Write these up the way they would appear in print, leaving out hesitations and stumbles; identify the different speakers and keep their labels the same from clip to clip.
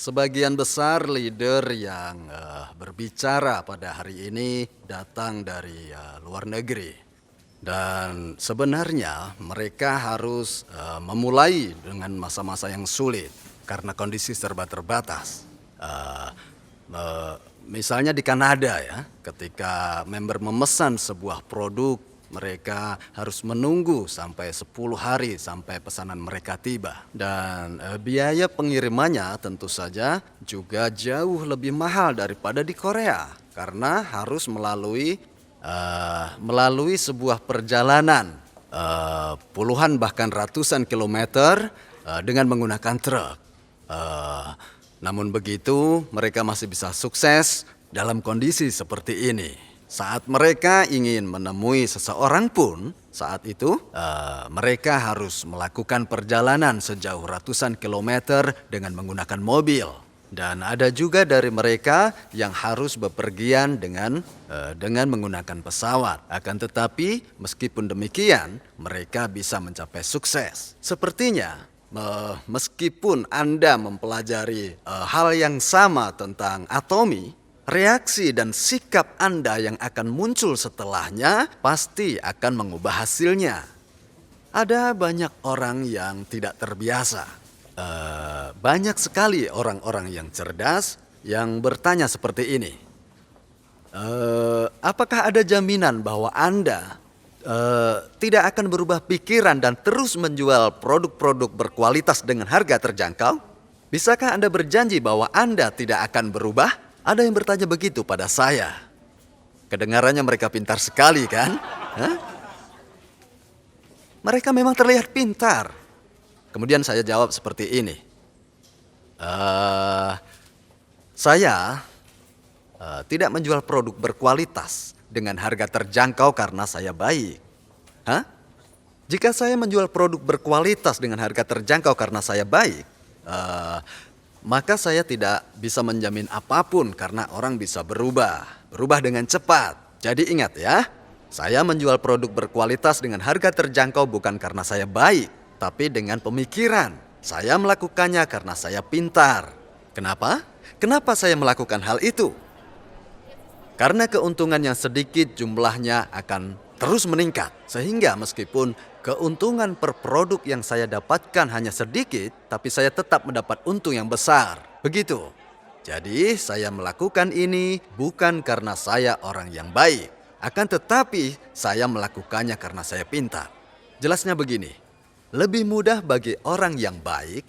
Speaker 1: Sebagian besar leader yang berbicara pada hari ini datang dari luar negeri. Dan sebenarnya mereka harus memulai dengan masa-masa yang sulit karena kondisi serba terbatas. Eh, Misalnya di Kanada ya, ketika member memesan sebuah produk, mereka harus menunggu sampai 10 hari sampai pesanan mereka tiba. Dan biaya pengirimannya tentu saja juga jauh lebih mahal daripada di Korea. Karena harus melalui sebuah perjalanan puluhan bahkan ratusan kilometer dengan menggunakan truk. Eh, Namun begitu, mereka masih bisa sukses dalam kondisi seperti ini. Saat mereka ingin menemui seseorang pun, saat itu mereka harus melakukan perjalanan sejauh ratusan kilometer dengan menggunakan mobil. Dan ada juga dari mereka yang harus bepergian dengan menggunakan pesawat. Akan tetapi, meskipun demikian, mereka bisa mencapai sukses. Sepertinya, meskipun Anda mempelajari hal yang sama tentang Atomy, reaksi dan sikap Anda yang akan muncul setelahnya pasti akan mengubah hasilnya. Ada banyak orang yang tidak terbiasa. Banyak sekali orang-orang yang cerdas yang bertanya seperti ini. Apakah ada jaminan bahwa Anda tidak akan berubah pikiran dan terus menjual produk-produk berkualitas dengan harga terjangkau? Bisakah Anda berjanji bahwa Anda tidak akan berubah? Ada yang bertanya begitu pada saya. Kedengarannya mereka pintar sekali kan? Hah? Mereka memang terlihat pintar. Kemudian saya jawab seperti ini. Saya tidak menjual produk berkualitas dengan harga terjangkau karena saya baik. Hah? Jika saya menjual produk berkualitas dengan harga terjangkau karena saya baik, maka saya tidak bisa menjamin apapun karena orang bisa berubah dengan cepat. Jadi ingat ya, saya menjual produk berkualitas dengan harga terjangkau bukan karena saya baik, tapi dengan pemikiran. Saya melakukannya karena saya pintar. Kenapa? Kenapa saya melakukan hal itu? Karena keuntungan yang sedikit jumlahnya akan terus meningkat. Sehingga meskipun keuntungan per produk yang saya dapatkan hanya sedikit, tapi saya tetap mendapat untung yang besar. Begitu. Jadi saya melakukan ini bukan karena saya orang yang baik. Akan tetapi saya melakukannya karena saya pintar. Jelasnya begini. Lebih mudah bagi orang yang baik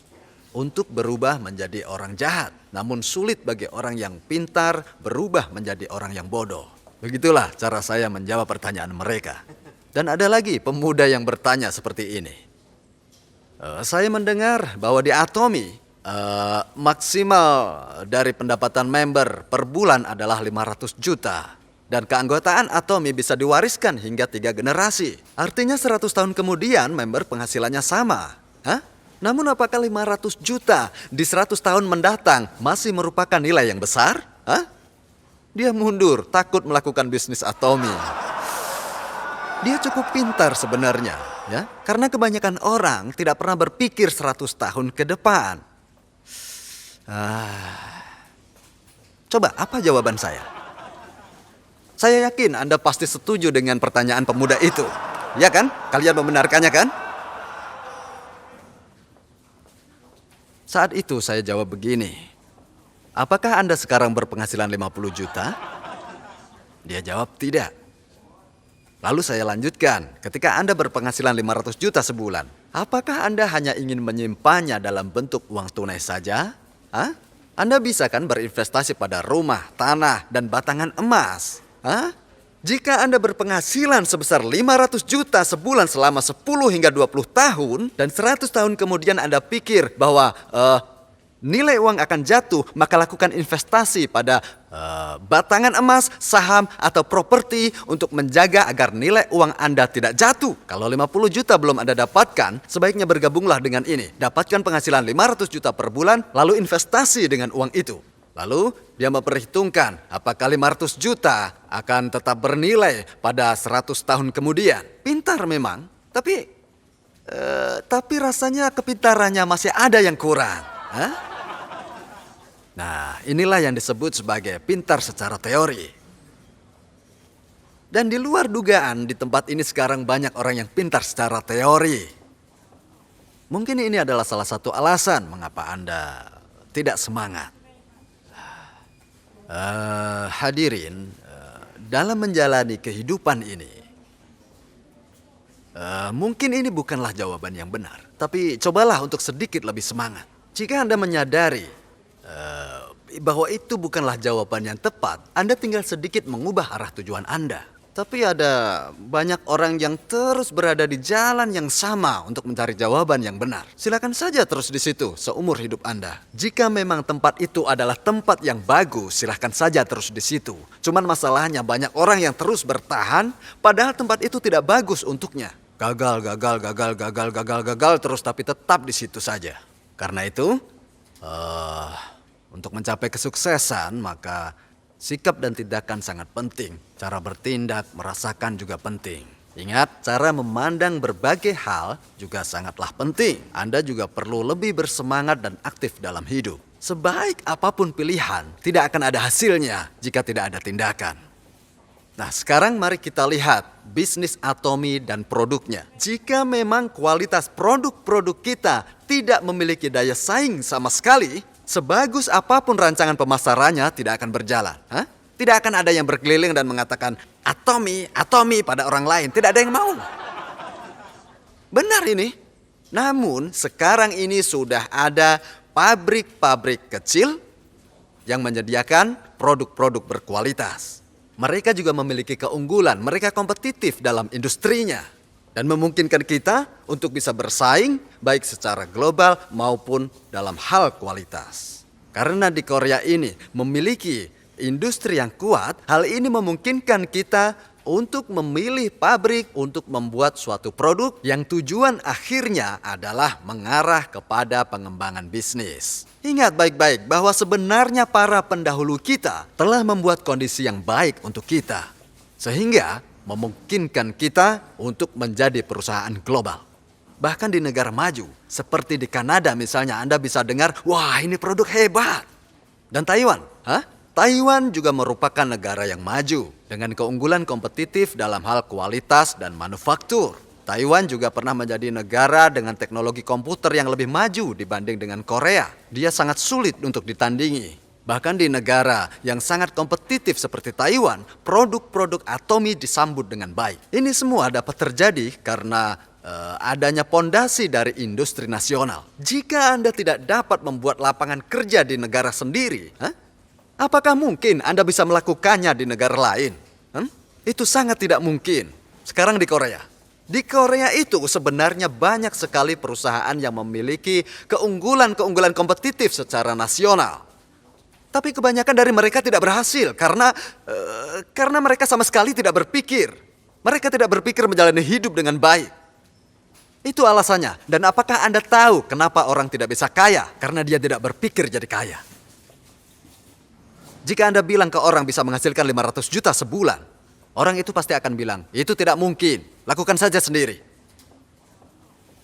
Speaker 1: untuk berubah menjadi orang jahat. Namun sulit bagi orang yang pintar berubah menjadi orang yang bodoh. Begitulah cara saya menjawab pertanyaan mereka. Dan ada lagi pemuda yang bertanya seperti ini. Saya mendengar bahwa di Atomy maksimal dari pendapatan member per bulan adalah 500 juta. Dan keanggotaan Atomy bisa diwariskan hingga 3 generasi. Artinya 100 tahun kemudian member penghasilannya sama. Hah? Namun apakah 500 juta di 100 tahun mendatang masih merupakan nilai yang besar? Hah? Dia mundur, takut melakukan bisnis Atomy. Dia cukup pintar sebenarnya, ya, karena kebanyakan orang tidak pernah berpikir 100 tahun ke depan. Coba, apa jawaban saya? Saya yakin Anda pasti setuju dengan pertanyaan pemuda itu. Ya kan? Kalian membenarkannya kan? Saat itu saya jawab begini. Apakah Anda sekarang berpenghasilan 50 juta? Dia jawab tidak. Lalu saya lanjutkan, ketika Anda berpenghasilan 500 juta sebulan, apakah Anda hanya ingin menyimpannya dalam bentuk uang tunai saja? Hah? Anda bisa kan berinvestasi pada rumah, tanah, dan batangan emas? Hah? Jika Anda berpenghasilan sebesar 500 juta sebulan selama 10 hingga 20 tahun, dan 100 tahun kemudian Anda pikir bahwa nilai uang akan jatuh, maka lakukan investasi pada batangan emas, saham, atau properti untuk menjaga agar nilai uang Anda tidak jatuh. Kalau 50 juta belum Anda dapatkan, sebaiknya bergabunglah dengan ini. Dapatkan penghasilan 500 juta per bulan, lalu investasi dengan uang itu. Lalu dia memperhitungkan apakah 500 juta akan tetap bernilai pada 100 tahun kemudian. Pintar memang, tapi rasanya kepintarannya masih ada yang kurang. Hah? Nah, inilah yang disebut sebagai pintar secara teori. Dan di luar dugaan, di tempat ini sekarang banyak orang yang pintar secara teori. Mungkin ini adalah salah satu alasan mengapa Anda tidak semangat. Hadirin, dalam menjalani kehidupan ini, mungkin ini bukanlah jawaban yang benar. Tapi cobalah untuk sedikit lebih semangat. Jika Anda menyadari bahwa itu bukanlah jawaban yang tepat, Anda tinggal sedikit mengubah arah tujuan Anda. Tapi ada banyak orang yang terus berada di jalan yang sama untuk mencari jawaban yang benar. Silakan saja terus di situ seumur hidup Anda. Jika memang tempat itu adalah tempat yang bagus, silakan saja terus di situ. Cuman masalahnya banyak orang yang terus bertahan, padahal tempat itu tidak bagus untuknya. Gagal terus, tapi tetap di situ saja. Karena itu, untuk mencapai kesuksesan, maka sikap dan tindakan sangat penting. Cara bertindak, merasakan juga penting. Ingat, cara memandang berbagai hal juga sangatlah penting. Anda juga perlu lebih bersemangat dan aktif dalam hidup. Sebaik apapun pilihan, tidak akan ada hasilnya jika tidak ada tindakan. Nah, sekarang mari kita lihat bisnis Atomy dan produknya. Jika memang kualitas produk-produk kita tidak memiliki daya saing sama sekali, sebagus apapun rancangan pemasarannya tidak akan berjalan. Tidak akan ada yang berkeliling dan mengatakan Atomy pada orang lain. Tidak ada yang mau. Benar ini. Namun sekarang ini sudah ada pabrik-pabrik kecil yang menyediakan produk-produk berkualitas. Mereka juga memiliki keunggulan. Mereka kompetitif dalam industrinya. Dan memungkinkan kita untuk bisa bersaing baik secara global maupun dalam hal kualitas. Karena di Korea ini memiliki industri yang kuat, hal ini memungkinkan kita untuk memilih pabrik untuk membuat suatu produk yang tujuan akhirnya adalah mengarah kepada pengembangan bisnis. Ingat baik-baik bahwa sebenarnya para pendahulu kita telah membuat kondisi yang baik untuk kita. Sehingga memungkinkan kita untuk menjadi perusahaan global. Bahkan di negara maju, seperti di Kanada misalnya, Anda bisa dengar, wah ini produk hebat. Dan Taiwan, Taiwan juga merupakan negara yang maju dengan keunggulan kompetitif dalam hal kualitas dan manufaktur. Taiwan juga pernah menjadi negara dengan teknologi komputer yang lebih maju dibanding dengan Korea. Dia sangat sulit untuk ditandingi. Bahkan di negara yang sangat kompetitif seperti Taiwan, produk-produk Atomy disambut dengan baik. Ini semua dapat terjadi karena adanya pondasi dari industri nasional. Jika Anda tidak dapat membuat lapangan kerja di negara sendiri, apakah mungkin Anda bisa melakukannya di negara lain? Itu sangat tidak mungkin. Sekarang di Korea. Di Korea itu sebenarnya banyak sekali perusahaan yang memiliki keunggulan-keunggulan kompetitif secara nasional. Tapi kebanyakan dari mereka tidak berhasil karena mereka sama sekali tidak berpikir. Mereka tidak berpikir menjalani hidup dengan baik. Itu alasannya. Dan apakah Anda tahu kenapa orang tidak bisa kaya? Karena dia tidak berpikir jadi kaya. Jika Anda bilang ke orang bisa menghasilkan 500 juta sebulan, orang itu pasti akan bilang, itu tidak mungkin, lakukan saja sendiri.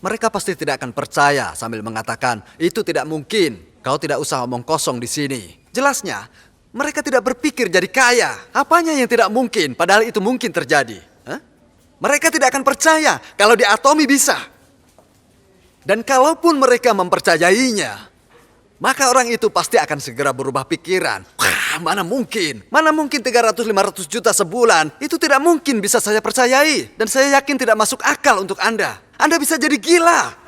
Speaker 1: Mereka pasti tidak akan percaya sambil mengatakan, itu tidak mungkin, kau tidak usah omong kosong di sini. Jelasnya, mereka tidak berpikir jadi kaya. Apanya yang tidak mungkin, padahal itu mungkin terjadi. Mereka tidak akan percaya kalau di Atomy bisa. Dan kalaupun mereka mempercayainya, maka orang itu pasti akan segera berubah pikiran. Wah, mana mungkin 300-500 juta sebulan. Itu tidak mungkin bisa saya percayai. Dan saya yakin tidak masuk akal untuk Anda. Anda bisa jadi gila.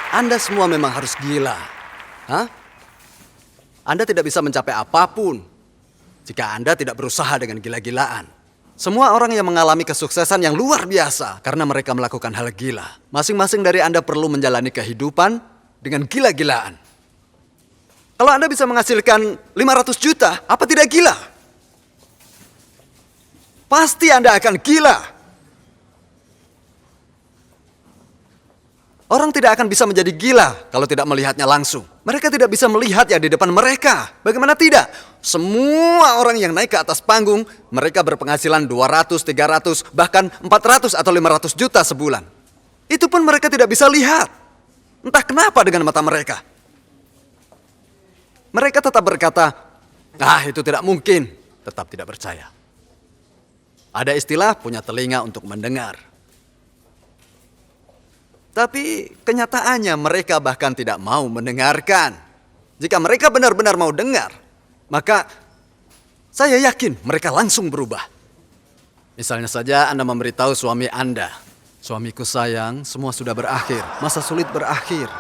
Speaker 1: Anda semua memang harus gila. Anda tidak bisa mencapai apapun jika Anda tidak berusaha dengan gila-gilaan. Semua orang yang mengalami kesuksesan yang luar biasa karena mereka melakukan hal gila. Masing-masing dari Anda perlu menjalani kehidupan dengan gila-gilaan. Kalau Anda bisa menghasilkan 500 juta, apa tidak gila? Pasti Anda akan gila. Orang tidak akan bisa menjadi gila kalau tidak melihatnya langsung. Mereka tidak bisa melihat yang di depan mereka. Bagaimana tidak? Semua orang yang naik ke atas panggung, mereka berpenghasilan 200, 300, bahkan 400 atau 500 juta sebulan. Itu pun mereka tidak bisa lihat. Entah kenapa dengan mata mereka. Mereka tetap berkata, itu tidak mungkin. Tetap tidak percaya. Ada istilah punya telinga untuk mendengar. Tapi kenyataannya mereka bahkan tidak mau mendengarkan. Jika mereka benar-benar mau dengar, maka saya yakin mereka langsung berubah. Misalnya saja Anda memberitahu suami Anda, suamiku sayang, semua sudah berakhir, masa sulit berakhir.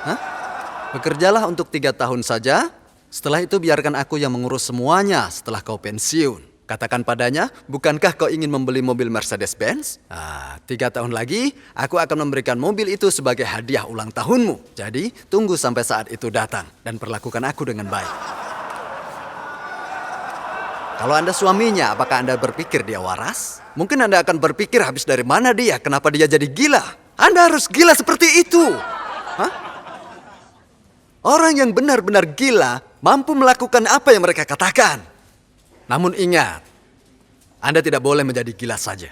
Speaker 1: Bekerjalah untuk 3 tahun saja, setelah itu biarkan aku yang mengurus semuanya setelah kau pensiun. Katakan padanya, bukankah kau ingin membeli mobil Mercedes-Benz? 3 tahun lagi, aku akan memberikan mobil itu sebagai hadiah ulang tahunmu. Jadi, tunggu sampai saat itu datang dan perlakukan aku dengan baik. Kalau Anda suaminya, apakah Anda berpikir dia waras? Mungkin Anda akan berpikir habis dari mana dia, kenapa dia jadi gila? Anda harus gila seperti itu. Orang yang benar-benar gila mampu melakukan apa yang mereka katakan. Namun ingat, Anda tidak boleh menjadi gila saja.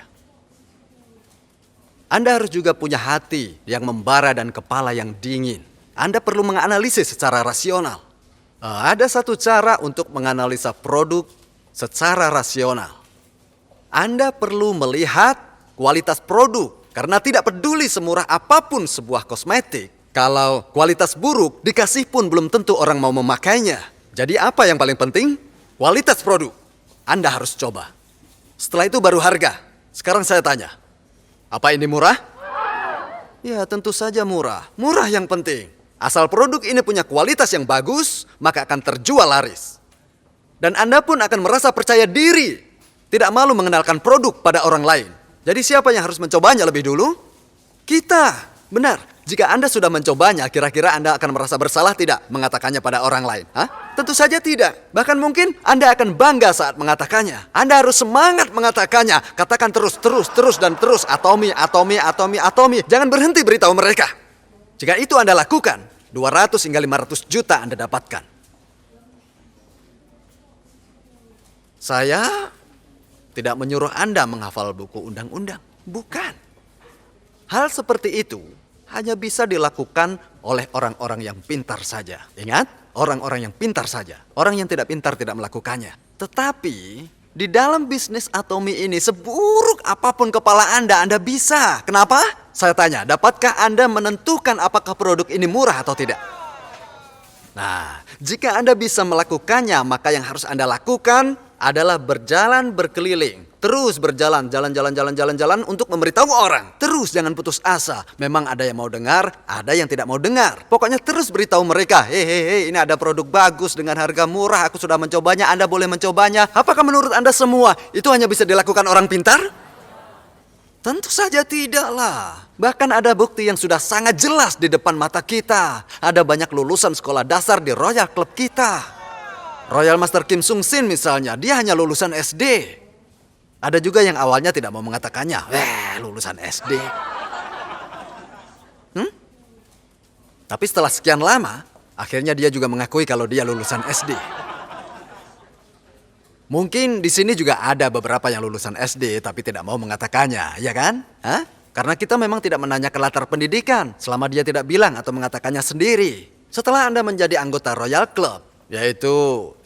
Speaker 1: Anda harus juga punya hati yang membara dan kepala yang dingin. Anda perlu menganalisis secara rasional. Ada satu cara untuk menganalisa produk secara rasional. Anda perlu melihat kualitas produk, karena tidak peduli semurah apapun sebuah kosmetik, kalau kualitas buruk dikasih pun belum tentu orang mau memakainya. Jadi apa yang paling penting? Kualitas produk. Anda harus coba. Setelah itu baru harga. Sekarang saya tanya, apa ini murah? Ya tentu saja murah. Murah yang penting. Asal produk ini punya kualitas yang bagus, maka akan terjual laris. Dan Anda pun akan merasa percaya diri. Tidak malu mengenalkan produk pada orang lain. Jadi siapa yang harus mencobanya lebih dulu? Kita. Benar. Jika Anda sudah mencobanya, kira-kira Anda akan merasa bersalah tidak mengatakannya pada orang lain? Tentu saja tidak. Bahkan mungkin Anda akan bangga saat mengatakannya. Anda harus semangat mengatakannya. Katakan terus, dan terus. Atomi. Jangan berhenti beritahu mereka. Jika itu Anda lakukan, 200 hingga 500 juta Anda dapatkan. Saya tidak menyuruh Anda menghafal buku undang-undang. Bukan. Hal seperti itu hanya bisa dilakukan oleh orang-orang yang pintar saja. Ingat, orang-orang yang pintar saja. Orang yang tidak pintar tidak melakukannya. Tetapi di dalam bisnis Atomi ini, seburuk apapun kepala Anda bisa. Kenapa? Saya tanya, dapatkah Anda menentukan apakah produk ini murah atau tidak? Nah, jika Anda bisa melakukannya, maka yang harus Anda lakukan adalah berjalan berkeliling. Terus berjalan, jalan untuk memberitahu orang. Terus jangan putus asa. Memang ada yang mau dengar, ada yang tidak mau dengar. Pokoknya terus beritahu mereka, hei, ini ada produk bagus dengan harga murah. Aku sudah mencobanya, Anda boleh mencobanya. Apakah menurut Anda semua itu hanya bisa dilakukan orang pintar? Tentu saja tidaklah. Bahkan ada bukti yang sudah sangat jelas di depan mata kita. Ada banyak lulusan sekolah dasar di Royal Club kita. Royal Master Kim Sung Sin misalnya, dia hanya lulusan SD. Ada juga yang awalnya tidak mau mengatakannya. Lulusan SD. Tapi setelah sekian lama, akhirnya dia juga mengakui kalau dia lulusan SD. Mungkin di sini juga ada beberapa yang lulusan SD tapi tidak mau mengatakannya, ya kan? Karena kita memang tidak menanyakan latar pendidikan selama dia tidak bilang atau mengatakannya sendiri. Setelah Anda menjadi anggota Royal Club, yaitu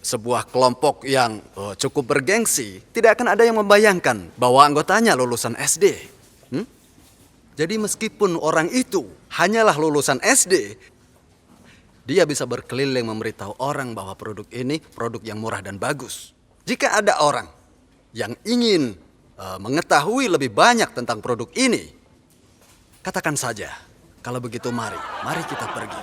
Speaker 1: sebuah kelompok yang cukup bergengsi, tidak akan ada yang membayangkan bahwa anggotanya lulusan SD. Jadi meskipun orang itu hanyalah lulusan SD, dia bisa berkeliling memberitahu orang bahwa produk ini produk yang murah dan bagus. Jika ada orang yang ingin mengetahui lebih banyak tentang produk ini, katakan saja, kalau begitu mari kita pergi.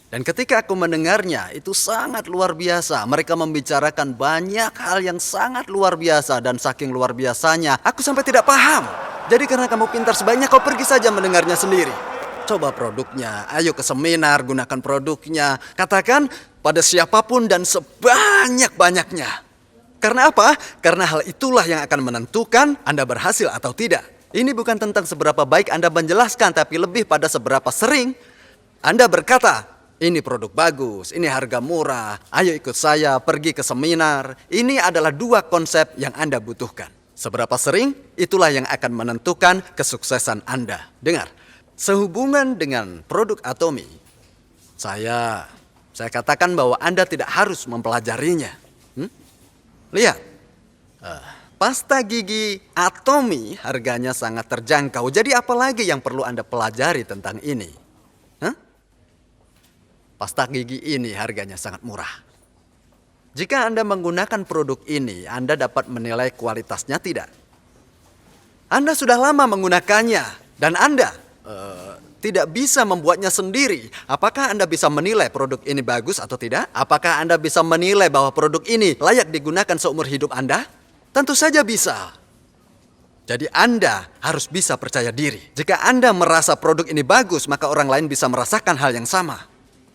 Speaker 1: Dan ketika aku mendengarnya, itu sangat luar biasa. Mereka membicarakan banyak hal yang sangat luar biasa. Dan saking luar biasanya, aku sampai tidak paham. Jadi karena kamu pintar, sebaiknya kau pergi saja mendengarnya sendiri. Coba produknya, ayo ke seminar, gunakan produknya. Katakan pada siapapun dan sebanyak-banyaknya. Karena apa? Karena hal itulah yang akan menentukan Anda berhasil atau tidak. Ini bukan tentang seberapa baik Anda menjelaskan, tapi lebih pada seberapa sering Anda berkata, ini produk bagus, ini harga murah, ayo ikut saya pergi ke seminar. Ini adalah 2 konsep yang Anda butuhkan. Seberapa sering, itulah yang akan menentukan kesuksesan Anda. Dengar, Sehubungan dengan produk Atomy, saya katakan bahwa Anda tidak harus mempelajarinya. Lihat, pasta gigi Atomy harganya sangat terjangkau. Jadi apalagi yang perlu Anda pelajari tentang ini? Pasta gigi ini harganya sangat murah. Jika Anda menggunakan produk ini, Anda dapat menilai kualitasnya tidak? Anda sudah lama menggunakannya dan Anda tidak bisa membuatnya sendiri. Apakah Anda bisa menilai produk ini bagus atau tidak? Apakah Anda bisa menilai bahwa produk ini layak digunakan seumur hidup Anda? Tentu saja bisa. Jadi Anda harus bisa percaya diri. Jika Anda merasa produk ini bagus, maka orang lain bisa merasakan hal yang sama.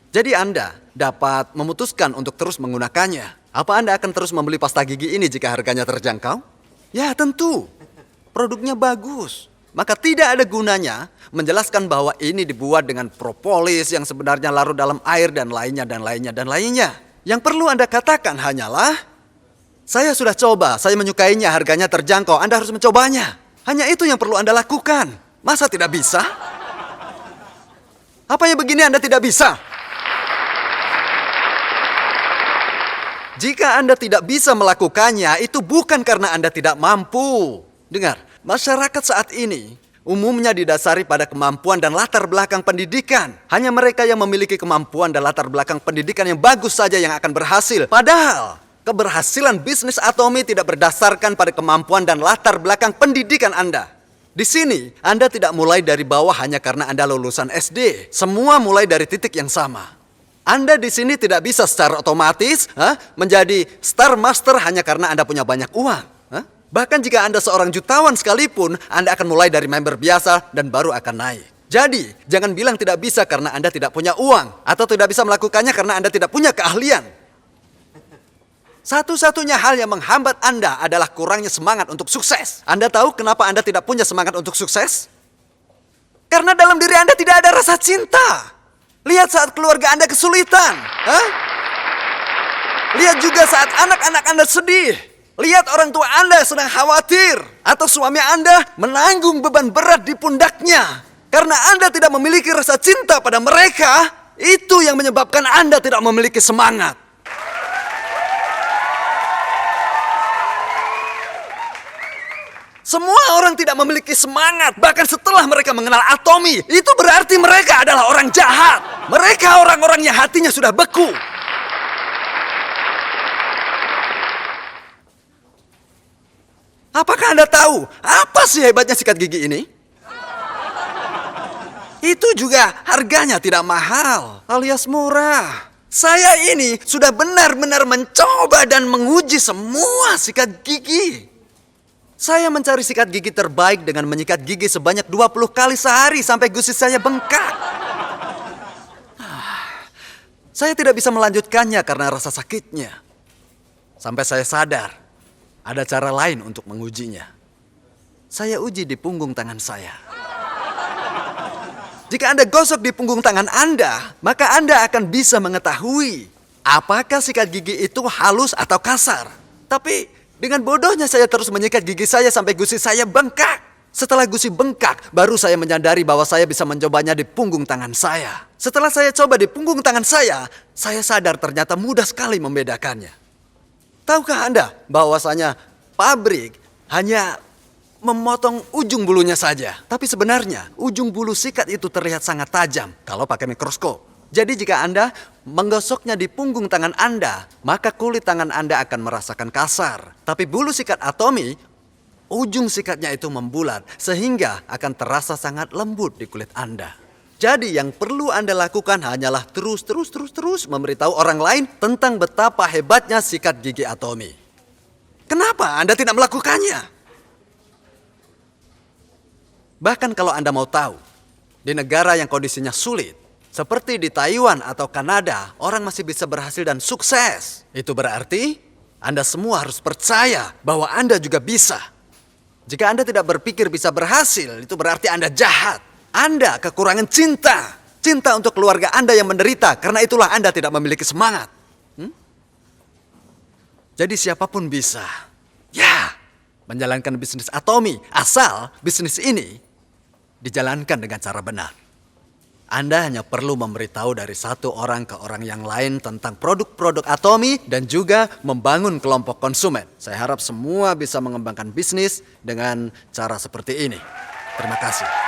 Speaker 1: Jadi Anda dapat memutuskan untuk terus menggunakannya. Apa Anda akan terus membeli pasta gigi ini jika harganya terjangkau? Ya tentu. Produknya bagus. Maka tidak ada gunanya menjelaskan bahwa ini dibuat dengan propolis yang sebenarnya larut dalam air dan lainnya dan lainnya dan lainnya. Yang perlu Anda katakan hanyalah, saya sudah coba, saya menyukainya, harganya terjangkau, Anda harus mencobanya. Hanya itu yang perlu Anda lakukan. Masa tidak bisa? Apa yang begini Anda tidak bisa? Jika Anda tidak bisa melakukannya, itu bukan karena Anda tidak mampu. Dengar, masyarakat saat ini umumnya didasari pada kemampuan dan latar belakang pendidikan. Hanya mereka yang memiliki kemampuan dan latar belakang pendidikan yang bagus saja yang akan berhasil. Padahal, keberhasilan bisnis Atomy tidak berdasarkan pada kemampuan dan latar belakang pendidikan Anda. Di sini, Anda tidak mulai dari bawah hanya karena Anda lulusan SD. Semua mulai dari titik yang sama. Anda di sini tidak bisa secara otomatis menjadi Star Master hanya karena Anda punya banyak uang. Bahkan jika Anda seorang jutawan sekalipun, Anda akan mulai dari member biasa dan baru akan naik. Jadi, jangan bilang tidak bisa karena Anda tidak punya uang. Atau tidak bisa melakukannya karena Anda tidak punya keahlian. Satu-satunya hal yang menghambat Anda adalah kurangnya semangat untuk sukses. Anda tahu kenapa Anda tidak punya semangat untuk sukses? Karena dalam diri Anda tidak ada rasa cinta. Lihat saat keluarga Anda kesulitan. Lihat juga saat anak-anak Anda sedih. Lihat orang tua Anda sedang khawatir. Atau suami Anda menanggung beban berat di pundaknya. Karena Anda tidak memiliki rasa cinta pada mereka, itu yang menyebabkan Anda tidak memiliki semangat. Semua orang tidak memiliki semangat, bahkan setelah mereka mengenal Atomy. Itu berarti mereka adalah orang jahat. Mereka orang-orang yang hatinya sudah beku. Apakah Anda tahu apa sih hebatnya sikat gigi ini? Itu juga harganya tidak mahal, alias murah. Saya ini sudah benar-benar mencoba dan menguji semua sikat gigi. Saya mencari sikat gigi terbaik dengan menyikat gigi sebanyak 20 kali sehari sampai gusi saya bengkak. Saya tidak bisa melanjutkannya karena rasa sakitnya. Sampai saya sadar, ada cara lain untuk mengujinya. Saya uji di punggung tangan saya. Jika Anda gosok di punggung tangan Anda, maka Anda akan bisa mengetahui apakah sikat gigi itu halus atau kasar. Tapi dengan bodohnya saya terus menyikat gigi saya sampai gusi saya bengkak. Setelah gusi bengkak, baru saya menyadari bahwa saya bisa mencobanya di punggung tangan saya. Setelah saya coba di punggung tangan saya sadar ternyata mudah sekali membedakannya. Tahukah Anda bahwasanya pabrik hanya memotong ujung bulunya saja. Tapi sebenarnya ujung bulu sikat itu terlihat sangat tajam kalau pakai mikroskop. Jadi jika Anda menggosoknya di punggung tangan Anda, maka kulit tangan Anda akan merasakan kasar. Tapi bulu sikat Atomy, ujung sikatnya itu membulat sehingga akan terasa sangat lembut di kulit Anda. Jadi yang perlu Anda lakukan hanyalah terus memberitahu orang lain tentang betapa hebatnya sikat gigi Atomy. Kenapa Anda tidak melakukannya? Bahkan kalau Anda mau tahu, di negara yang kondisinya sulit, seperti di Taiwan atau Kanada, orang masih bisa berhasil dan sukses. Itu berarti Anda semua harus percaya bahwa Anda juga bisa. Jika Anda tidak berpikir bisa berhasil, itu berarti Anda jahat. Anda kekurangan cinta. Cinta untuk keluarga Anda yang menderita. Karena itulah Anda tidak memiliki semangat. Jadi siapapun bisa. Ya, menjalankan bisnis Atomy. Asal bisnis ini dijalankan dengan cara benar. Anda hanya perlu memberitahu dari satu orang ke orang yang lain tentang produk-produk Atomy dan juga membangun kelompok konsumen. Saya harap semua bisa mengembangkan bisnis dengan cara seperti ini. Terima kasih.